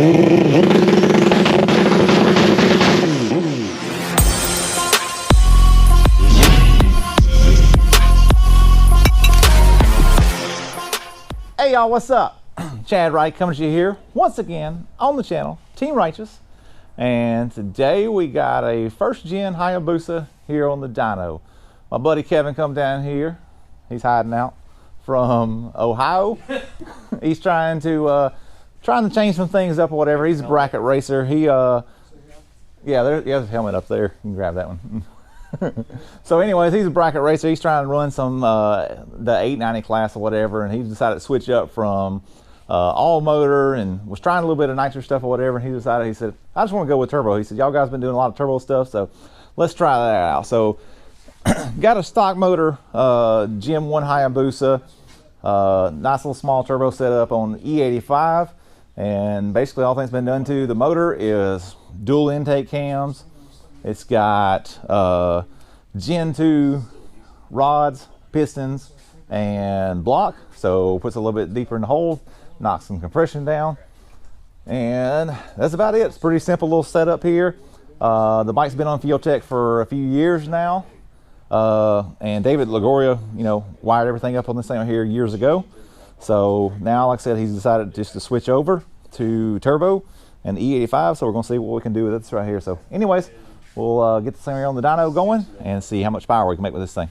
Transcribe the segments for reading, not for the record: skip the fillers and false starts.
Hey y'all, what's up? Chad Wright coming to you here once again on the channel, Team Righteous. And today we got a first gen Hayabusa here on the dyno. My buddy Kevin come down here. He's hiding out from Ohio. He's trying to change some things up or whatever. He's a bracket racer. He yeah, there's a helmet up there. You can grab that one. So anyways, he's a bracket racer. He's trying to run some the 890 class or whatever, and he decided to switch up from all motor and was trying a little bit of nitrous stuff or whatever, and he decided, he said, I just want to go with turbo. He said, y'all guys been doing a lot of turbo stuff, so let's try that out. So got a stock motor, Gen 1 Hayabusa, nice little small turbo setup on E85, and basically all things been done to the motor is dual intake cams. It's got Gen 2 rods, pistons, and block, so puts a little bit deeper in the hole, knocks some compression down, and that's about it. It's a pretty simple little setup here. The bike's been on Fuel Tech for a few years now, and David Lagoria, you know, wired everything up on this thing here years ago. So now, like I said, he's decided just to switch over to turbo and E85, so we're gonna see what we can do with this right here. So anyways, we'll get this thing on the dyno going and see how much power we can make with this thing.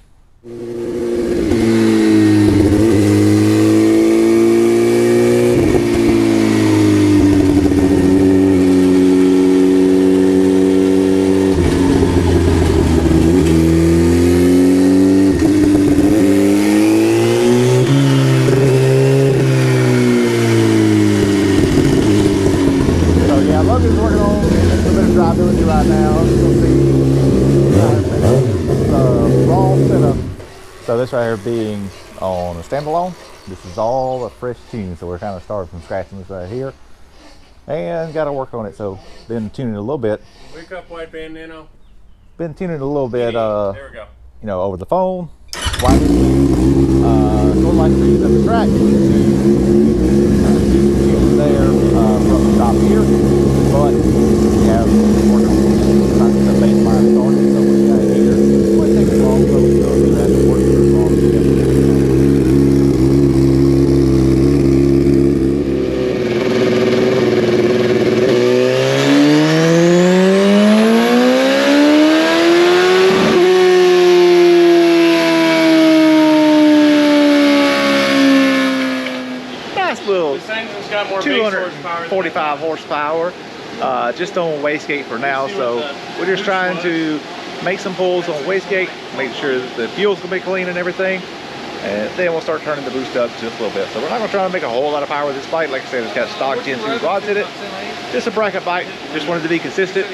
Logan's working on a little bit of drivability right now. Raw setup. So this right here being on a standalone, this is all a fresh tune. So we're kind of starting from scratching this right here, and got to work on it. So been tuning it a little bit. Wake up, wideband nano. Been tuning it a little bit. There we go. You know, over the phone. Wireless. Sort of like to up the track. There from the top here, but we have working on the baseline started, so we got here. It wouldn't take as long, so we still do that to work as long as we can. Nice little. This engine's got more 245 horsepower, just on wastegate for now. So we're just trying to make some pulls on wastegate, make sure that the fuel's gonna be clean and everything, and then we'll start turning the boost up just a little bit. So we're not gonna try to make a whole lot of power with this bike. Like I said, it's got stock Gen 2 rods in it, just a bracket bike. Just wanted to be consistent,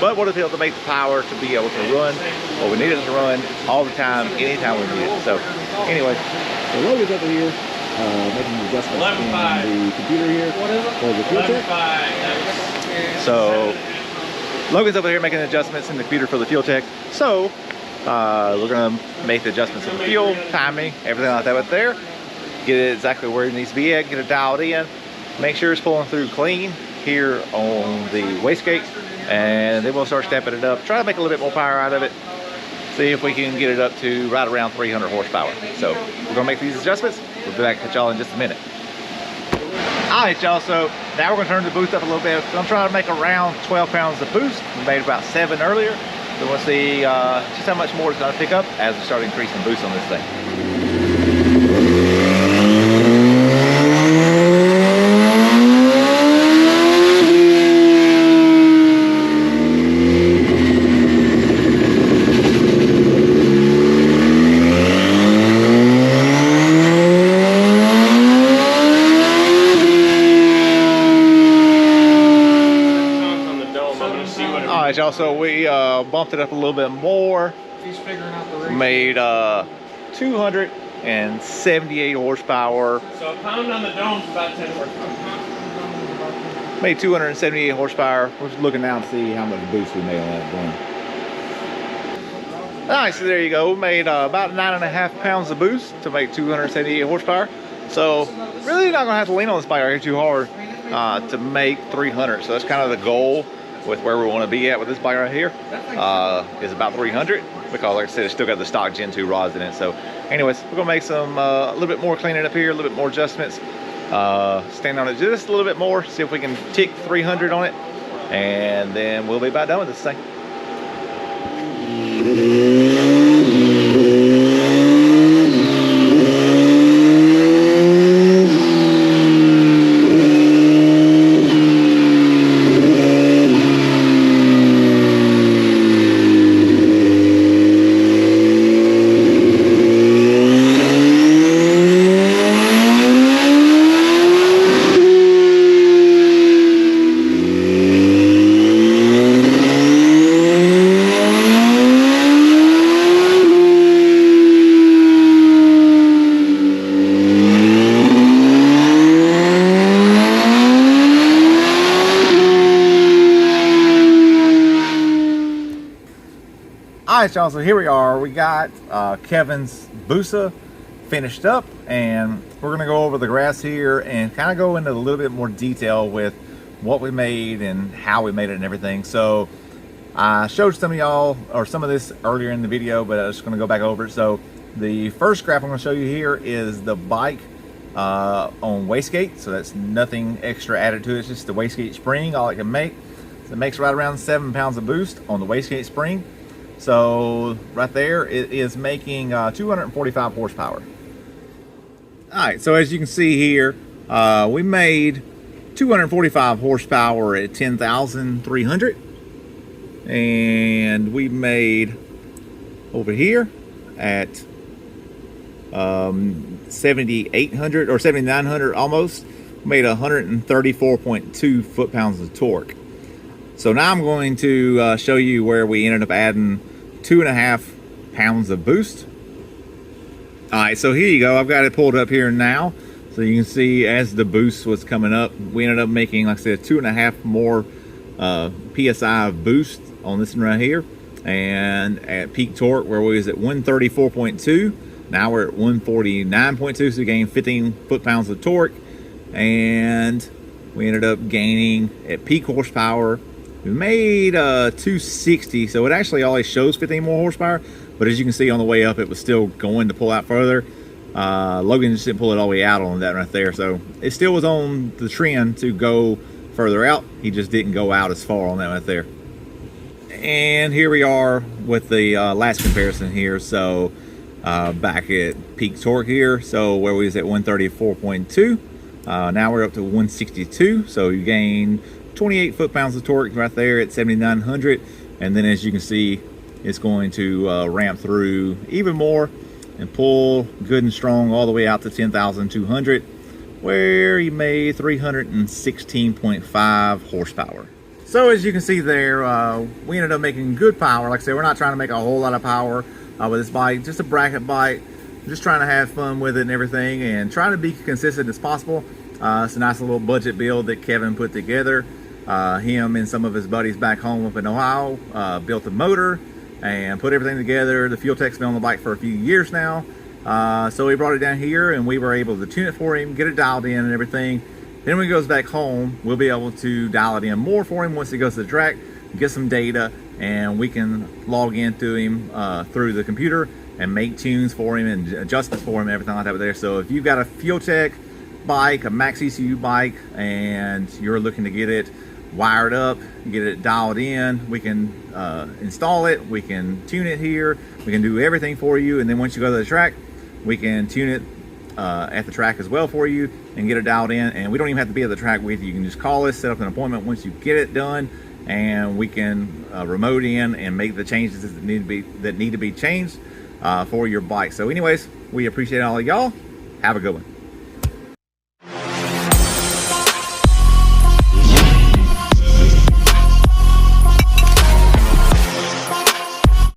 but wanted to be able to make the power to be able to run what we needed to run all the time, anytime we need it. So anyway, the Logan's over here. Making the adjustments in the computer here for the fuel check. So Logan's over here making the adjustments in the computer for the fuel check. So we're gonna make the adjustments in the fuel, timing, everything like that up there. Get it exactly where it needs to be at, get it dialed in, make sure it's pulling through clean here on the wastegate, and then we'll start stepping it up, try to make a little bit more power out of it. See if we can get it up to right around 300 horsepower. So we're gonna make these adjustments. We'll be back at y'all in just a minute. All right, y'all, so now we're gonna turn the boost up a little bit. I'm trying to make around 12 pounds of boost. We made about 7 earlier. So we'll see just how much more it's gonna pick up as we start increasing boost on this thing. Alright y'all, so we bumped it up a little bit more. He's figuring out the ratio. Made 278 horsepower. So a pound on the dome is about 10 horsepower. Made 278 horsepower. We're just looking now to see how much boost we made on that one. Alright, so there you go. We made about 9.5 pounds of boost to make 278 horsepower. So really not gonna have to lean on this bike right here too hard. to make 300. So that's kind of the goal with where we want to be at with this bike right here. Is about 300, because like I said, it's still got the stock Gen 2 rods in it. So anyways, we're gonna make some a little bit more cleaning up here, a little bit more adjustments, stand on it just a little bit more, see if we can tick 300 on it, and then we'll be about done with this thing. Alright y'all, so here we are. We got Kevin's Busa finished up, and we're going to go over the grass here and kind of go into a little bit more detail with what we made and how we made it and everything. So I showed some of y'all, or some of this earlier in the video, but I'm just going to go back over it. So the first graph I'm going to show you here is the bike on wastegate. So that's nothing extra added to it. It's just the wastegate spring, all it can make. So it makes right around 7 pounds of boost on the wastegate spring. So right there, it is making 245 horsepower. All right, so as you can see here, we made 245 horsepower at 10,300, and we made over here at 7,800 or 7,900 almost, made 134.2 foot-pounds of torque. So now I'm going to show you where we ended up adding 2.5 pounds of boost. All right, so here you go. I've got it pulled up here now. So you can see as the boost was coming up, we ended up making, like I said, 2.5 more PSI of boost on this one right here. And at peak torque, where we was at 134.2, now we're at 149.2, so we gained 15 foot-pounds of torque. And we ended up gaining at peak horsepower, we made 260, so it actually always shows 15 more horsepower, but as you can see on the way up, it was still going to pull out further. Logan just didn't pull it all the way out on that right there, so it still was on the trend to go further out. He just didn't go out as far on that right there. And here we are with the last comparison here. So back at peak torque here, so where we was at 134.2, now we're up to 162, so you gain 28 foot-pounds of torque right there at 7,900, and then as you can see, it's going to ramp through even more and pull good and strong all the way out to 10,200, where you made 316.5 horsepower. So as you can see there, we ended up making good power. Like I said, we're not trying to make a whole lot of power with this bike, just a bracket bike, just trying to have fun with it and everything, and trying to be consistent as possible. It's a nice little budget build that Kevin put together. Him and some of his buddies back home up in Ohio built a motor and put everything together. The fuel tech's been on the bike for a few years now, so we brought it down here and we were able to tune it for him, get it dialed in and everything. Then when he goes back home, we'll be able to dial it in more for him once he goes to the track, get some data, and we can log into him through the computer and make tunes for him and adjustments for him and everything like that there. So if you've got a fuel tech bike, a max ECU bike, and you're looking to get it wired up, get it dialed in, we can install it, we can tune it here, we can do everything for you, and then once you go to the track, we can tune it at the track as well for you and get it dialed in. And we don't even have to be at the track with you. You can just call us, set up an appointment once you get it done, and we can remote in and make the changes that need to be changed for your bike. So anyways, we appreciate all of y'all. Have a good one.